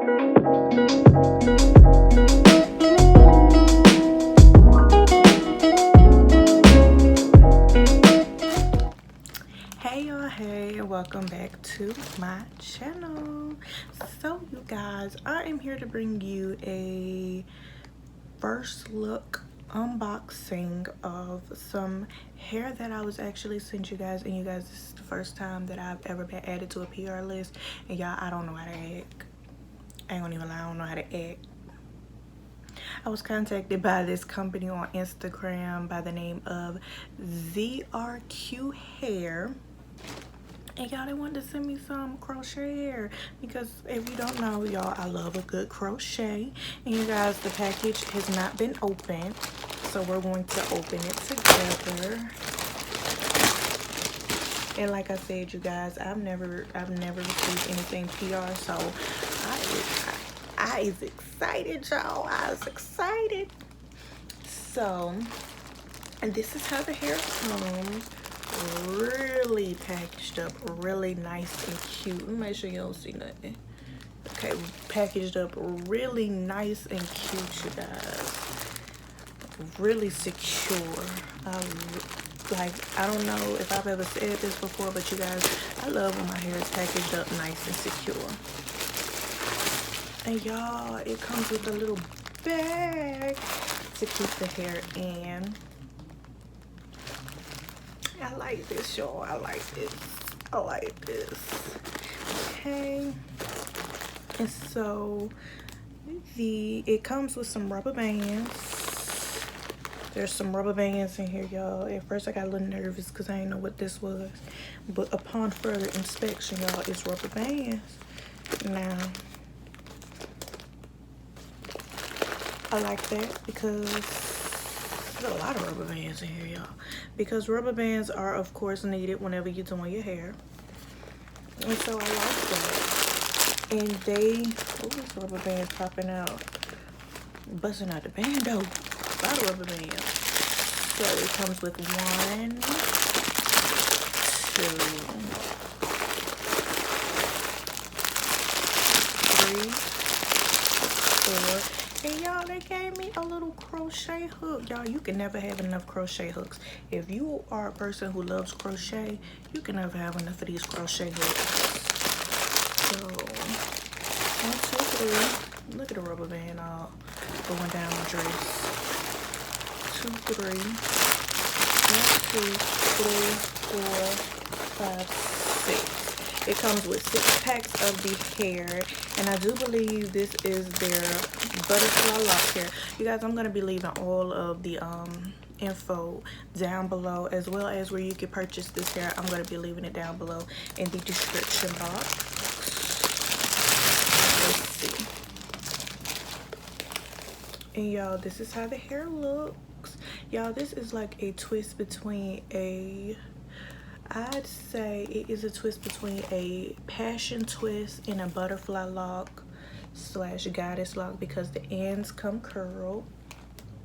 Hey y'all, hey, welcome back to my channel. So you guys, I am here to bring you a first look unboxing of some hair that I was actually sent you guys. And you guys, this is the first time that I've ever been added to a PR list, and y'all, I don't know how to act. I ain't gonna even lie, I don't know how to act. I was contacted by this company on Instagram by the name of ZRQ Hair. And y'all, they wanted to send me some crochet hair, because if you don't know, y'all, I love a good crochet. And you guys, the package has not been opened, so we're going to open it together. And like I said, you guys, I've never received anything PR, so I is excited, y'all. I was excited. So, and this is how the hair comes. Really packaged up, really nice and cute. Let me make sure you don't see nothing. Okay, packaged up really nice and cute, you guys. Really secure. I don't know if I've ever said this before, but you guys, I love when my hair is packaged up nice and secure. And y'all, it comes with a little bag to keep the hair in. I like this, y'all. I like this. I like this. Okay. And so it comes with some rubber bands. There's some rubber bands in here, y'all. At first I got a little nervous because I didn't know what this was. But upon further inspection, y'all, it's rubber bands. Now, I like that because there's a lot of rubber bands in here, y'all. Because rubber bands are, of course, needed whenever you're doing your hair. And so I like that. And these rubber bands popping out. Busting out the bando. A lot of rubber bands. So it comes with 1, 2, 3, 4. And y'all, they gave me a little crochet hook. Y'all, you can never have enough crochet hooks. If you are a person who loves crochet, you can never have enough of these crochet hooks. So, 1, 2, 3. Look at the rubber band all going down my dress. 2, 3. 1, 2, 3, 4, 5, 6. It comes with 6 packs of the hair, and I do believe this is their butterfly lock hair. You guys, I'm going to be leaving all of the info down below, as well as where you can purchase this hair. I'm going to be leaving it down below in the description box. Let's see. And y'all, this is how the hair looks. Y'all, this is like a twist between I'd say it is a twist between a passion twist and a butterfly lock / goddess lock, because the ends come curled.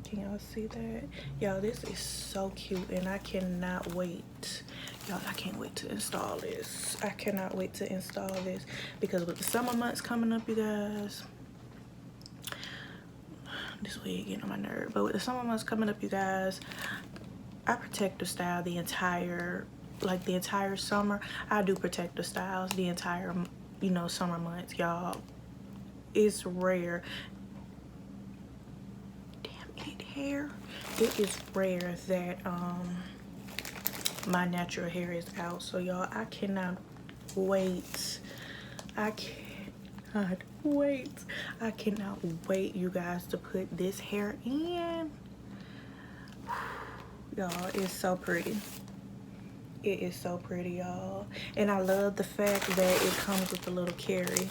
Can y'all see that? Y'all, this is so cute, and I cannot wait. Y'all, I can't wait to install this. I cannot wait to install this, because with the summer months coming up, you guys, this wig getting on my nerve, but with the summer months coming up, you guys, I protective style the entire summer. I do protective styles the entire, summer months, y'all. It's rare. Damn it, hair. It is rare that my natural hair is out. So y'all, I cannot wait. I cannot wait, you guys, to put this hair in. Y'all, it's so pretty. It is so pretty, y'all. And I love the fact that it comes with a little carry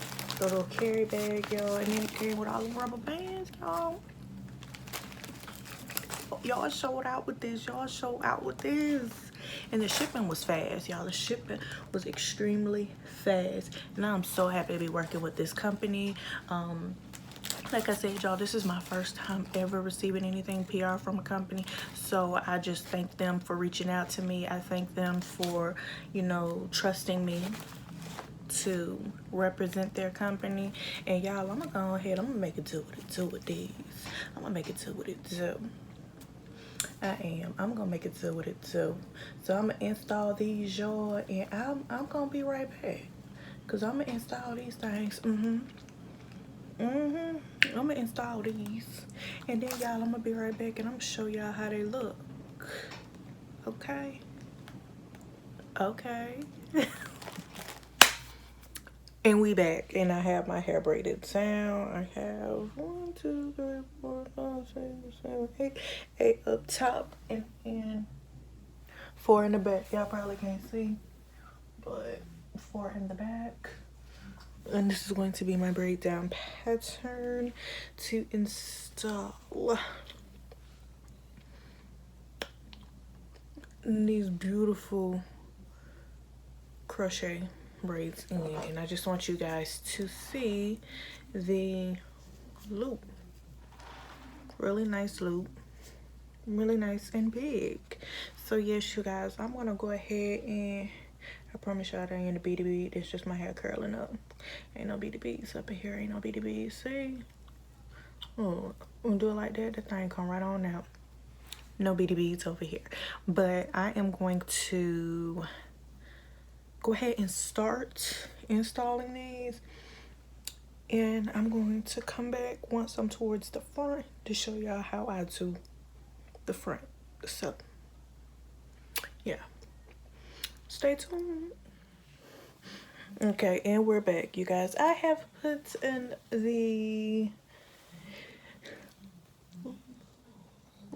bag, y'all. And then it came with all the rubber bands, y'all. Y'all showed out with this. Y'all showed out with this. And the shipping was fast, y'all. The shipping was extremely fast. And I'm so happy to be working with this company. Like I said, y'all, this is my first time ever receiving anything PR from a company. So I just thank them for reaching out to me. I thank them for, trusting me to represent their company. And y'all, I'm gonna go ahead, I'm gonna make it do what it do with these. I'm gonna make it do what it do. I'm gonna make it do what it do. So I'm gonna install these, y'all, and I'm gonna be right back, because I'm gonna install these things. I'm gonna install these, and then y'all, I'm gonna be right back, and I'm gonna show y'all how they look. Okay. And we back, and I have my hair braided down. I have 1, 2, 3, 4, 5, 6, 7, 8, 8 up top, and 4 in the back. Y'all probably can't see, but 4 in the back. And this is going to be my braid down pattern to install these beautiful crochet braids in. And I just want you guys to see the loop. Really nice loop, really nice and big. So yes, you guys, I'm gonna go ahead and I promise y'all there ain't a beady bead. It's just my hair curling up. Ain't no beady beads up in here. Ain't no beady beads. See? Oh, I'm do it like that. The thing come right on out. No beady beads over here. But I am going to go ahead and start installing these. And I'm going to come back once I'm towards the front to show y'all how I do the front. So, yeah. Stay tuned. Okay, and we're back, you guys. I have put in the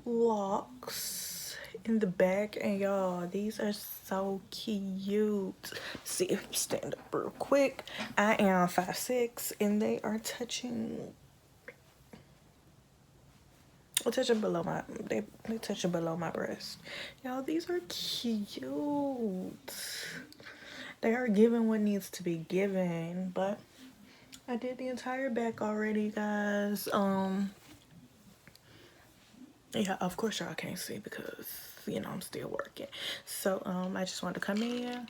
Locs in the back, and y'all, these are so cute. See if I stand up real quick. I am 5'6", and they are touching below my they touching below my breast. Y'all, these are cute. They are giving what needs to be given. But I did the entire back already, guys. Yeah, of course y'all can't see because, you know, I'm still working. So I just wanted to come in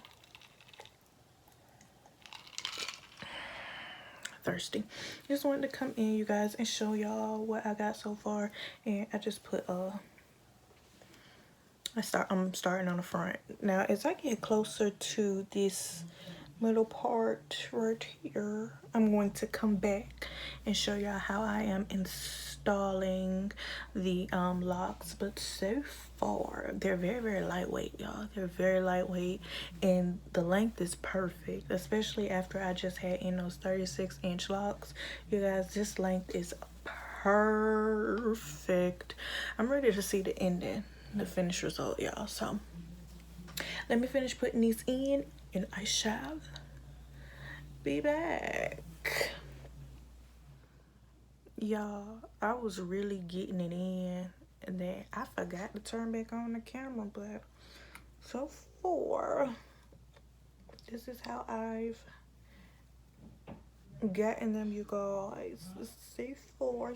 thirsty. Just wanted to come in, you guys, and show y'all what I got so far. And I just put I'm starting on the front. Now as I get closer to this little part right here, I'm going to come back and show y'all how I am installing the Locs. But so far they're very, very lightweight, y'all. They're very lightweight, and the length is perfect, especially after I just had in those 36-inch Locs. You guys, this length is perfect. I'm ready to see the ending, the finished result, y'all. So let me finish putting these in, and I shall be back. Y'all, I was really getting it in, and then I forgot to turn back on the camera. But so far, this is how I've gotten them, you guys. So far.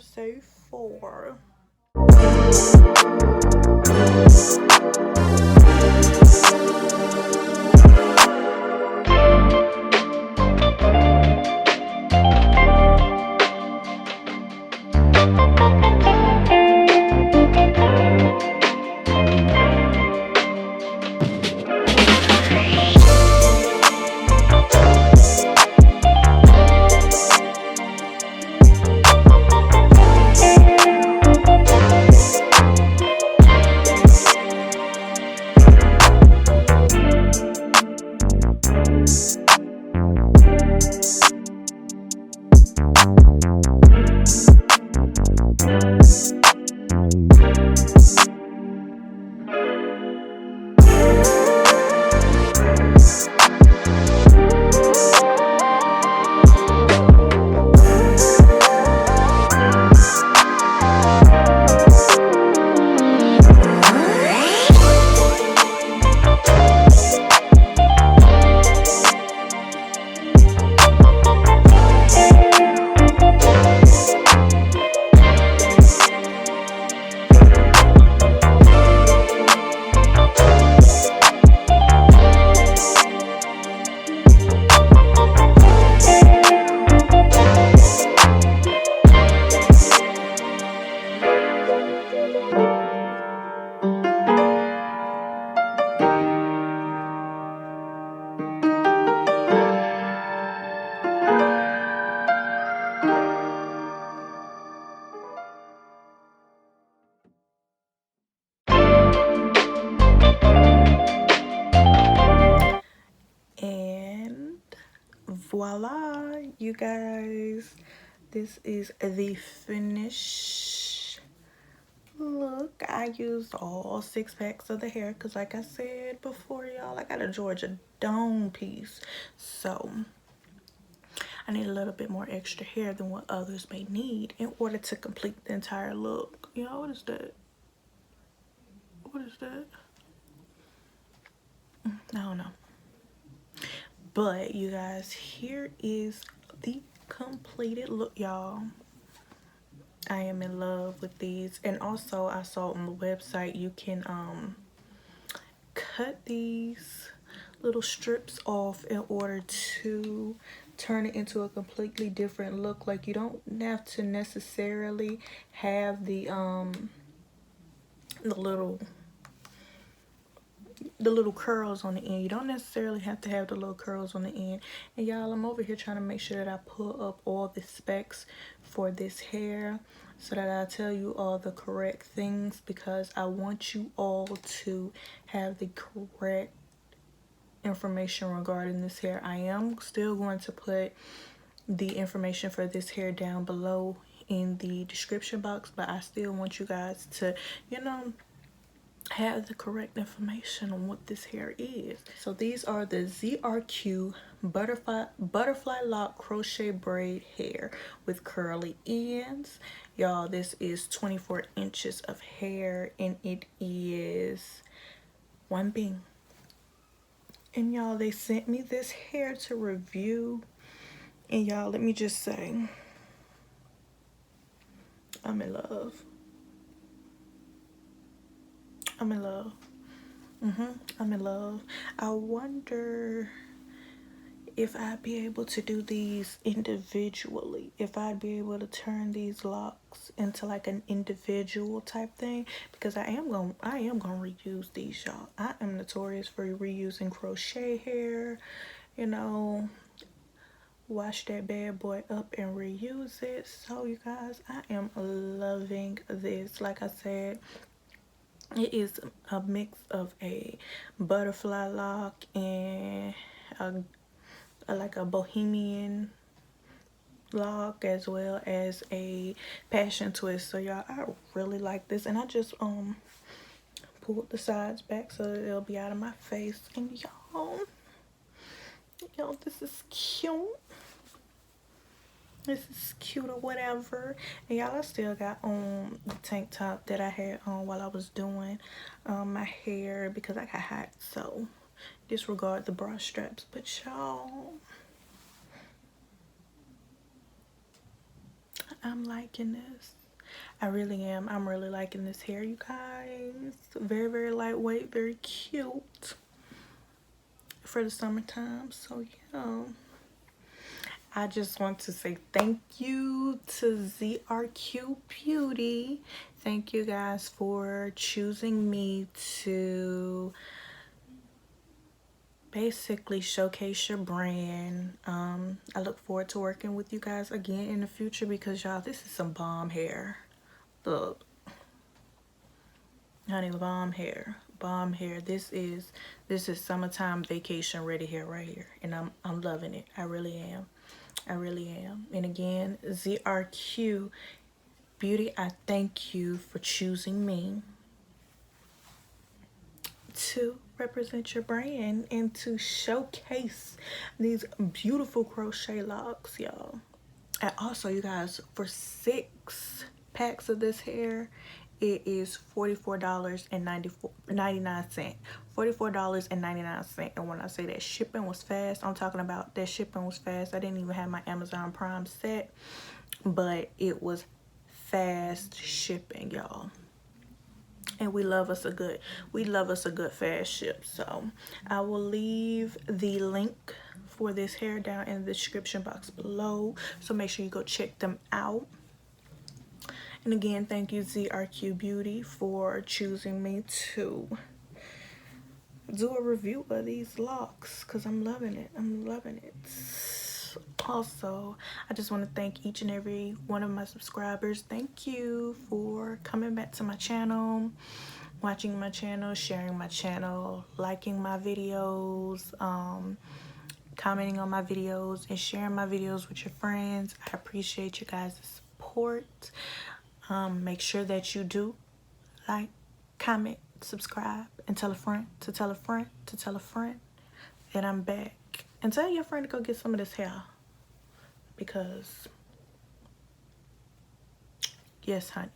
guys, this is the finished look. I used all 6 packs of the hair because, like I said before, y'all, I got a Georgia Dome piece, so I need a little bit more extra hair than what others may need in order to complete the entire look. Y'all, what is that? What is that? I don't know. But you guys, here is the completed look, y'all. I am in love with these. And also I saw on the website you can cut these little strips off in order to turn it into a completely different look. Like, you don't have to necessarily have the little curls on the end. You don't necessarily have to have the little curls on the end. And y'all, I'm over here trying to make sure that I pull up all the specs for this hair so that I tell you all the correct things, because I want you all to have the correct information regarding this hair. I am still going to put the information for this hair down below in the description box, but I still want you guys to, you know, have the correct information on what this hair is. So these are the ZRQ butterfly lock crochet braid hair with curly ends. Y'all, this is 24 inches of hair, and it is one thing. And y'all, they sent me this hair to review, and y'all, let me just say, I'm in love. I'm in love. I'm in love. I wonder if I'd be able to do these individually, if I'd be able to turn these locks into like an individual type thing, because I am gonna reuse these, y'all. I am notorious for reusing crochet hair, you know, wash that bad boy up and reuse it. So you guys, I am loving this. Like I said, it is a mix of a butterfly lock and like a bohemian lock, as well as a passion twist. So y'all, I really like this, and I just pulled the sides back so that it'll be out of my face. And y'all, this is cute. This is cute or whatever. And y'all, I still got on the tank top that I had on while I was doing my hair because I got hot, so disregard the bra straps. But y'all, I'm liking this. I really am. I'm really liking this hair, you guys. Very, very lightweight, very cute for the summertime. So yeah, I just want to say thank you to ZRQ Beauty. Thank you guys for choosing me to basically showcase your brand. I look forward to working with you guys again in the future, because y'all, this is some bomb hair. Look, honey, bomb hair. This is summertime vacation ready hair right here, and I'm loving it. I really am. And again, ZRQ Beauty, I thank you for choosing me to represent your brand and to showcase these beautiful crochet locks, y'all. And also, you guys, for 6 packs of this hair, it is $44.99. $44.99. And when I say that shipping was fast, I'm talking about that shipping was fast. I didn't even have my Amazon Prime set, but it was fast shipping, y'all. And we love us a good fast ship. So I will leave the link for this hair down in the description box below, so make sure you go check them out. And again, thank you ZRQ Beauty for choosing me to do a review of these locks, because I'm loving it. Also, I just want to thank each and every one of my subscribers. Thank you for coming back to my channel, watching my channel, sharing my channel, liking my videos, commenting on my videos, and sharing my videos with your friends. I appreciate you guys' support. Make sure that you do like, comment, subscribe, and tell a friend to tell a friend to tell a friend that I'm back. And tell your friend to go get some of this hair. Because, yes, honey,